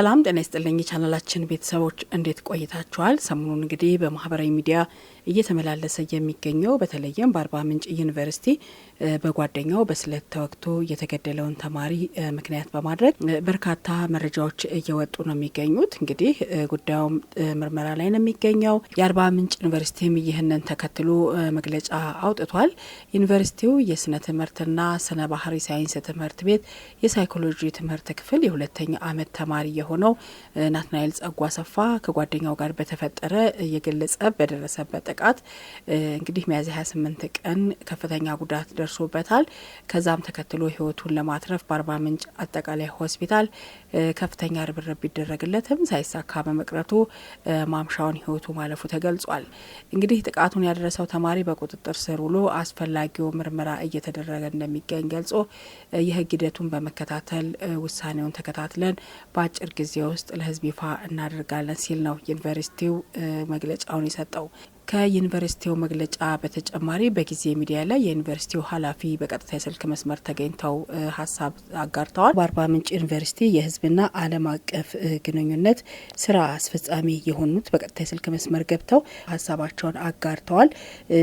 ሰላም ጤና ይስጥልኝ ቻናላችን ቤተሰቦች እንዴት ቆይታችኋል? ሰሞኑን እንግዲህ በማህበራዊ ሚዲያ እየተመላለሰ የሚገኘው በተለይም በአርባ ምንጭ ዩኒቨርሲቲ በጓደኛው በስለት ተወግቶ የተገደለውን ተማሪ ምክንያት በማድረግ በርካታ መረጃዎች እየወጡ ነው የሚገኙት። እንግዲህ ጉዳዩም ምርመራ ላይ ነው የሚገኘው። የአርባ ምንጭ ዩኒቨርሲቲም ይህንን ተከትሎ መግለጫ አውጥቷል። ዩኒቨርሲቲው የስነ ትምህርትና ስነ ባህሪ ሳይንስ ትምህርት ቤት የሳይኮሎጂ ትምህርት ክፍል የሁለተኛ ዓመት ተማሪ የሆነው ናትናኤል ጸጉ አሰፋ ከጓደኛው ጋር በተፈጠረ የግል ጸብ በደረሰበት ጥቃት እንግዲህ ሚያዝያ 28 ቀን ከፍተኛ ጉዳት ደርሶበታል። ከዛም ተከትሎ ህይወቱን ለማትረፍ በአርባ ምንጭ አጠቃላይ ሆስፒታል ከፍተኛ ርብርብ ቢደረግለትም ሳይሳካ በመቅረቱ ማምሻውን ህይወቱ ማለፉ ተገልጿል። እንግዲህ ጥቃቱን ያደረሰው ተማሪ በቁጥጥር ስር ውሎ አስፈላጊው ምርመራ እየተደረገ እንደሚገኝ ገልጾ የህግ ሂደቱን በመከታተል ውሳኔውን ተከታትለን በአጭር ጊዜ ውስጥ ለህዝብ ይፋ እናደርጋለን ሲል ነው ዩኒቨርሲቲው መግለጫውን የሰጠው። ከዩኒቨርሲቲው መግለጫ በተጨማሪ በጊዜ ሚዲያ ላይ የዩኒቨርሲቲው ኃላፊ በቀጥታ የስልክ መስመር ተገኝተው ሀሳብ አጋርተዋል። በአርባ ምንጭ ዩኒቨርሲቲ የህዝብና ዓለም አቀፍ ግንኙነት ስራ አስፈጻሚ የሆኑት በቀጥታ የስልክ መስመር ገብተው ሀሳባቸውን አጋርተዋል።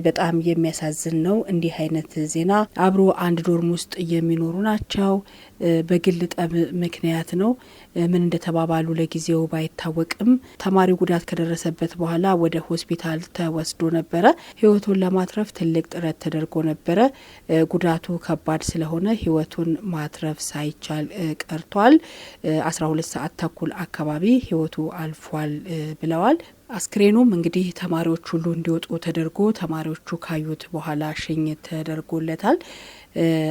በጣም የሚያሳዝን ነው። እንዲህ አይነት ዜና አብሮ አንድ ዶርም ውስጥ የሚኖሩ ናቸው። በግል ጠብ ምክንያት ነው። ምን እንደተባባሉ ለጊዜው ባይታወቅም ተማሪው ጉዳት ከደረሰበት በኋላ ወደ ሆስፒታል ወስዶ ነበረ። ህይወቱን ለማትረፍ ትልቅ ጥረት ተደርጎ ነበረ። ጉዳቱ ከባድ ስለሆነ ህይወቱን ማትረፍ ሳይቻል ቀርቷል። 12 ሰዓት ተኩል አካባቢ ህይወቱ አልፏል ብለዋል። አስክሬኑም እንግዲህ ተማሪዎች ሁሉ እንዲወጡ ተደርጎ ተማሪዎቹ ካዩት በኋላ ሽኝት ተደርጎለታል።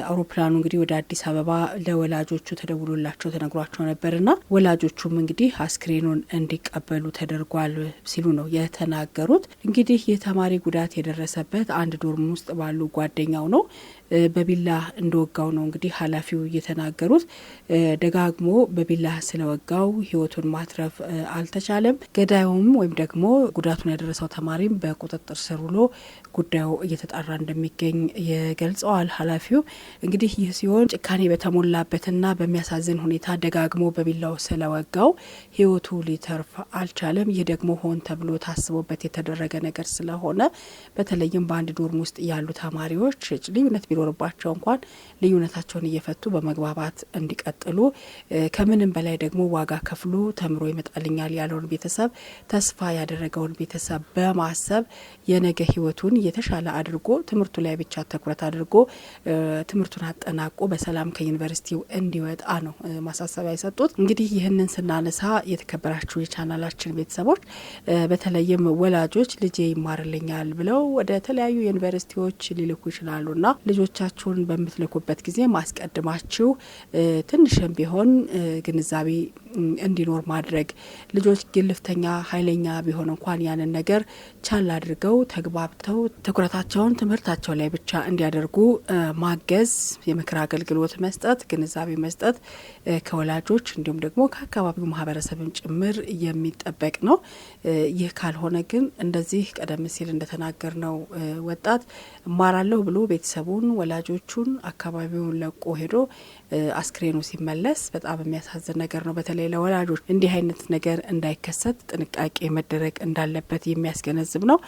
አውሮፕላኑ እንግዲህ ወደ አዲስ አበባ ለወላጆቹ ተደውሎላቸው ተነግሯቸው ነበርና ወላጆቹም እንግዲህ አስክሬኑን እንዲቀበሉ ተደርጓል ሲሉ ነው የተናገሩት። እንግዲህ የተማሪ ጉዳት የደረሰበት አንድ ዶርም ውስጥ ባሉ ጓደኛው ነው። በቢላ እንደወጋው ነው እንግዲህ ኃላፊው የተናገሩት። ደጋግሞ በቢላ ስለወጋው ህይወቱን ማትረፍ አልተቻለም። ገዳዩም ወይም ደግሞ ጉዳቱን ያደረሰው ተማሪም በቁጥጥር ስር ውሎ ጉዳዩ እየተጣራ እንደሚገኝ ገልጸዋል ኃላፊው። እንግዲህ ይህ ሲሆን ጭካኔ በተሞላበትና በሚያሳዝን ሁኔታ ደጋግሞ በቢላው ስለወጋው ህይወቱ ሊተርፍ አልቻለም። ይህ ደግሞ ሆን ተብሎ ታስቦበት የተደረገ ነገር ስለሆነ በተለይም በአንድ ዶርም ውስጥ ያሉ ተማሪዎች ልዩነት ቢኖርባቸው እንኳን ልዩነታቸውን እየፈቱ በመግባባት እንዲቀጥሉ ከምንም በላይ ደግሞ ዋጋ ከፍሎ ተምሮ ይመጣልኛል ያለውን ቤተሰብ ተስፋ ያደረገውን ቤተሰብ በማሰብ የነገ ህይወቱን የተሻለ አድርጎ ትምህርቱ ላይ ብቻ ትኩረት አድርጎ ትምህርቱን አጠናቆ በሰላም ከዩኒቨርሲቲው እንዲወጣ ነው ማሳሰቢያ የሰጡት። እንግዲህ ይህንን ስናነሳ የተከበራችሁ የቻናላችን ቤተሰቦች በተለይም ወላጆች ልጄ ይማርልኛል ብለው ወደ ተለያዩ ዩኒቨርሲቲዎች ሊልኩ ይችላሉና ልጆቻችሁን በምትልኩበት ጊዜ ማስቀድማችሁ ትንሽም ቢሆን ግንዛቤ እንዲኖር ማድረግ። ልጆች ግልፍተኛ ኃይለኛ ቢሆን እንኳን ያንን ነገር ቻል አድርገው ተግባብተው ትኩረታቸውን ትምህርታቸው ላይ ብቻ እንዲያደርጉ ማገዝ፣ የምክር አገልግሎት መስጠት፣ ግንዛቤ መስጠት ከወላጆች እንዲሁም ደግሞ ከአካባቢው ማህበረሰብም ጭምር የሚጠበቅ ነው። ይህ ካልሆነ ግን እንደዚህ ቀደም ሲል እንደተናገር ነው ወጣት እማራለሁ ብሎ ቤተሰቡን፣ ወላጆቹን፣ አካባቢውን ለቆ ሄዶ አስክሬኑ ሲመለስ በጣም የሚያሳዝን ነገር ነው። በተለይ ለወላጆች እንዲህ አይነት ነገር እንዳይከሰት ጥንቃቄ መደረግ እንዳለበት የሚያስገነዝብ ነው።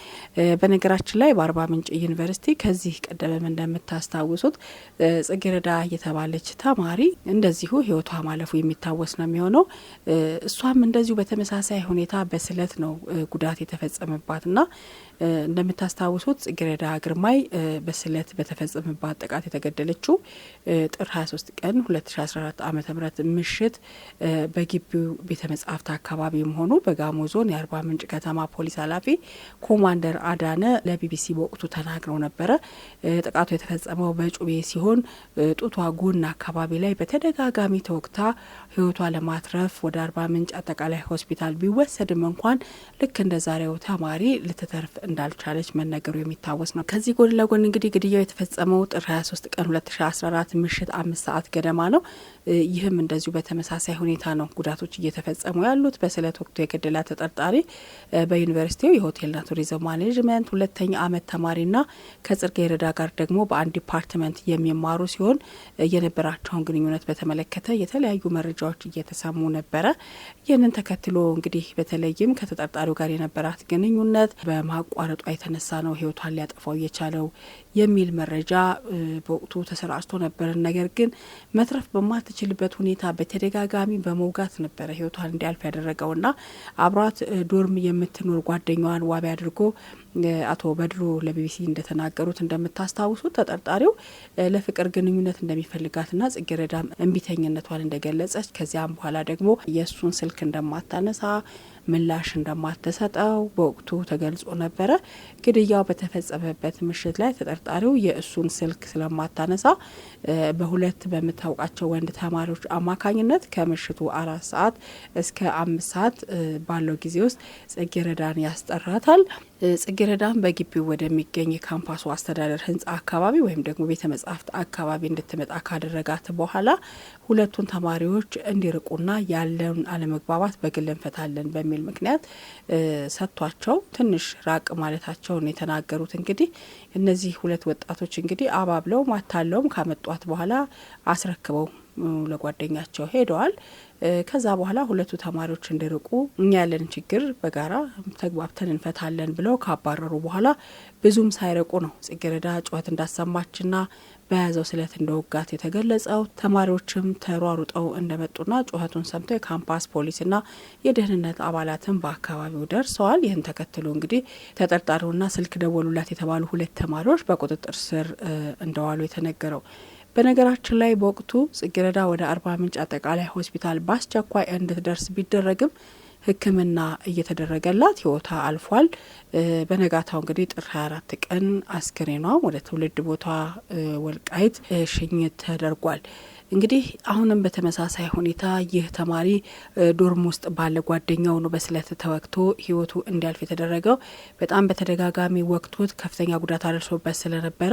በነገራችን ላይ በአርባ ምንጭ ዩኒቨርሲቲ ከዚህ ቀደም እንደምታስታውሱት ጽጌረዳ የተባለች ተማሪ እንደዚሁ ህይወቷ ማለፉ የሚታወስ ነው የሚሆነው። እሷም እንደዚሁ በተመሳሳይ ሁኔታ በስለት ነው ጉዳት የተፈጸመባትና እንደምታስታውሱት ጽጌረዳ ግርማይ በስለት በተፈጸመባት ጥቃት የተገደለችው ጥር 23 ቀን 2014 ዓ.ም ምሽት በግቢው ቤተ መጻሕፍት አካባቢ መሆኑ በጋሞ ዞን የአርባ ምንጭ ከተማ ፖሊስ ኃላፊ ኮማንደር አዳነ ለቢቢሲ በወቅቱ ተናግረው ነበረ። ጥቃቱ የተፈጸመው በጩቤ ሲሆን ጡቷ ጎን አካባቢ ላይ በተደጋጋሚ ተወግታ ህይወቷ ለማትረፍ ወደ አርባ ምንጭ አጠቃላይ ሆስፒታል ቢወሰድም እንኳን ልክ እንደ ዛሬው ተማሪ ልትተርፍ እንዳልቻለች መነገሩ የሚታወስ ነው። ከዚህ ጎን ለጎን እንግዲህ ግድያው የተፈጸመው ጥር 23 ቀን 2014 ምሽት 5 ሰዓት ገደማ ነው። ይህም እንደዚሁ በተመሳሳይ ሁኔታ ነው ጉዳቶች እየተፈጸሙ ያሉት። በስለት ወቅቱ የገደላ ተጠርጣሪ በዩኒቨርሲቲው የሆቴልና ቱሪዝም ማኔጅመንት ሁለተኛ ዓመት ተማሪና ከጽጌረዳ ጋር ደግሞ በአንድ ዲፓርትመንት የሚማሩ ሲሆን የነበራቸውን ግንኙነት በተመለከተ የተለያዩ መረጃዎች መረጃዎች እየተሰሙ ነበረ። ይህንን ተከትሎ እንግዲህ በተለይም ከተጠርጣሪው ጋር የነበራት ግንኙነት በማቋረጧ የተነሳ ነው ህይወቷን ሊያጠፋው የቻለው የሚል መረጃ በወቅቱ ተሰራጭቶ ነበር። ነገር ግን መትረፍ በማትችልበት ሁኔታ በተደጋጋሚ በመውጋት ነበረ ህይወቷን እንዲያልፍ ያደረገውና አብሯት ዶርም የምትኖር ጓደኛዋን ዋቢ አድርጎ አቶ በድሩ ለቢቢሲ እንደተናገሩት እንደምታስታውሱት ተጠርጣሪው ለፍቅር ግንኙነት እንደሚፈልጋትና ጽጌረዳም እንቢተኝነቷን እንደገለጸች ከዚያም በኋላ ደግሞ የእሱን ስልክ እንደማታነሳ ምላሽ እንደማትሰጠው በወቅቱ ተገልጾ ነበረ። ግድያው በተፈጸመበት ምሽት ላይ ተጠርጣሪው የእሱን ስልክ ስለማታነሳ በሁለት በምታውቃቸው ወንድ ተማሪዎች አማካኝነት ከምሽቱ 4 ሰዓት እስከ 5 ሰዓት ባለው ጊዜ ውስጥ ጽጌረዳን ያስጠራታል። ጽጌረዳን በግቢው ወደሚገኝ የካምፓሱ አስተዳደር ህንጻ አካባቢ ወይም ደግሞ ቤተ መጻሕፍት አካባቢ እንድትመጣ ካደረጋት በኋላ ሁለቱን ተማሪዎች እንዲርቁና ያለውን አለመግባባት በግል እንፈታለን በሚል ምክንያት ሰጥቷቸው ትንሽ ራቅ ማለታቸውን የተናገሩት። እንግዲህ እነዚህ ሁለት ወጣቶች እንግዲህ አባብለው ማታለውም ካመጧት በኋላ አስረክበው ለጓደኛቸው ሄደዋል። ከዛ በኋላ ሁለቱ ተማሪዎች እንዲርቁ እኛ ያለን ችግር በጋራ ተግባብተን እንፈታለን ብለው ካባረሩ በኋላ ብዙም ሳይርቁ ነው ጽጌረዳ ጩኸት እንዳሰማችና በያዘው ስለት እንደወጋት የተገለጸው። ተማሪዎችም ተሯሩጠው እንደመጡና ጩኸቱን ሰምተው የካምፓስ ፖሊስና የደህንነት አባላትን በአካባቢው ደርሰዋል። ይህን ተከትሎ እንግዲህ ተጠርጣሪውና ስልክ ደወሉላት የተባሉ ሁለት ተማሪዎች በቁጥጥር ስር እንደዋሉ የተነገረው። በነገራችን ላይ በወቅቱ ጽጌረዳ ወደ አርባ ምንጭ አጠቃላይ ሆስፒታል በአስቸኳይ እንድትደርስ ቢደረግም ሕክምና እየተደረገላት ህይወቷ አልፏል። በነጋታው እንግዲህ ጥር 24 ቀን አስክሬኗ ወደ ትውልድ ቦታ ወልቃይት ሽኝት ተደርጓል። እንግዲህ አሁንም በተመሳሳይ ሁኔታ ይህ ተማሪ ዶርም ውስጥ ባለ ጓደኛው ነው በስለት ተወግቶ ህይወቱ እንዲያልፍ የተደረገው። በጣም በተደጋጋሚ ወቅቶት ከፍተኛ ጉዳት አድርሶበት ስለነበረ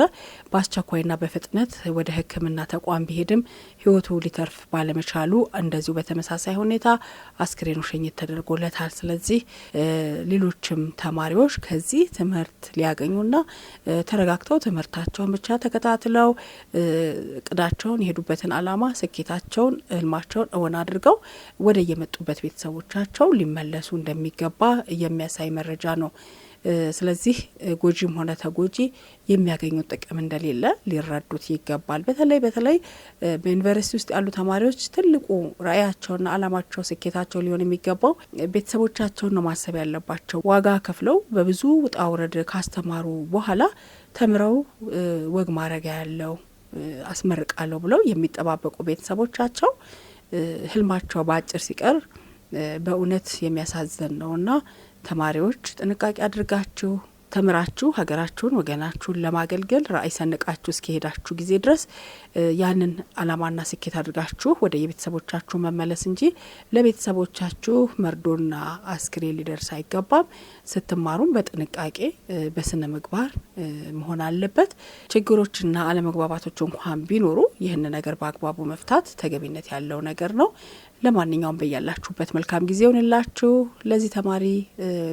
በአስቸኳይና በፍጥነት ወደ ሕክምና ተቋም ቢሄድም ህይወቱ ሊተርፍ ባለመቻሉ እንደዚሁ በተመሳሳይ ሁኔታ አስክሬኑ ሽኝት ተደርጎለታል። ስለዚህ ሌሎችም ተማሪዎች ከዚህ ትምህርት ሊያገኙና ተረጋግተው ትምህርታቸውን ብቻ ተከታትለው እቅዳቸውን የሄዱበትን አላማ ስኬታቸውን ህልማቸውን እውን አድርገው ወደ የመጡበት ቤተሰቦቻቸው ሊመለሱ እንደሚገባ የሚያሳይ መረጃ ነው። ስለዚህ ጎጂም ሆነ ተጎጂ የሚያገኙት ጥቅም እንደሌለ ሊረዱት ይገባል። በተለይ በዩኒቨርሲቲ ውስጥ ያሉ ተማሪዎች ትልቁ ራዕያቸውና አላማቸው ስኬታቸው ሊሆን የሚገባው ቤተሰቦቻቸውን ነው ማሰብ ያለባቸው። ዋጋ ከፍለው በብዙ ውጣ ውረድ ካስተማሩ በኋላ ተምረው ወግ ማረጋ ያለው አስመርቃለሁ ብለው የሚጠባበቁ ቤተሰቦቻቸው ህልማቸው በአጭር ሲቀር በእውነት የሚያሳዝን ነውና ተማሪዎች ጥንቃቄ አድርጋችሁ ተምራችሁ ሀገራችሁን ወገናችሁን ለማገልገል ራዕይ ሰንቃችሁ እስከሄዳችሁ ጊዜ ድረስ ያንን አላማና ስኬት አድርጋችሁ ወደ የቤተሰቦቻችሁ መመለስ እንጂ ለቤተሰቦቻችሁ መርዶና አስክሬን ሊደርስ አይገባም። ስትማሩም በጥንቃቄ በስነ ምግባር መሆን አለበት። ችግሮችና አለመግባባቶች እንኳን ቢኖሩ ይህን ነገር በአግባቡ መፍታት ተገቢነት ያለው ነገር ነው። ለማንኛውም በያላችሁበት መልካም ጊዜ ይሁንላችሁ። ለዚህ ተማሪ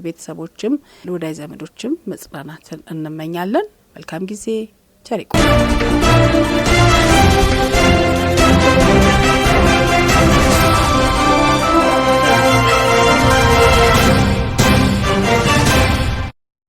ቤተሰቦችም ለወዳጅ ዘመዶችም መጽናናትን እንመኛለን። መልካም ጊዜ ቸር ይቆዩ።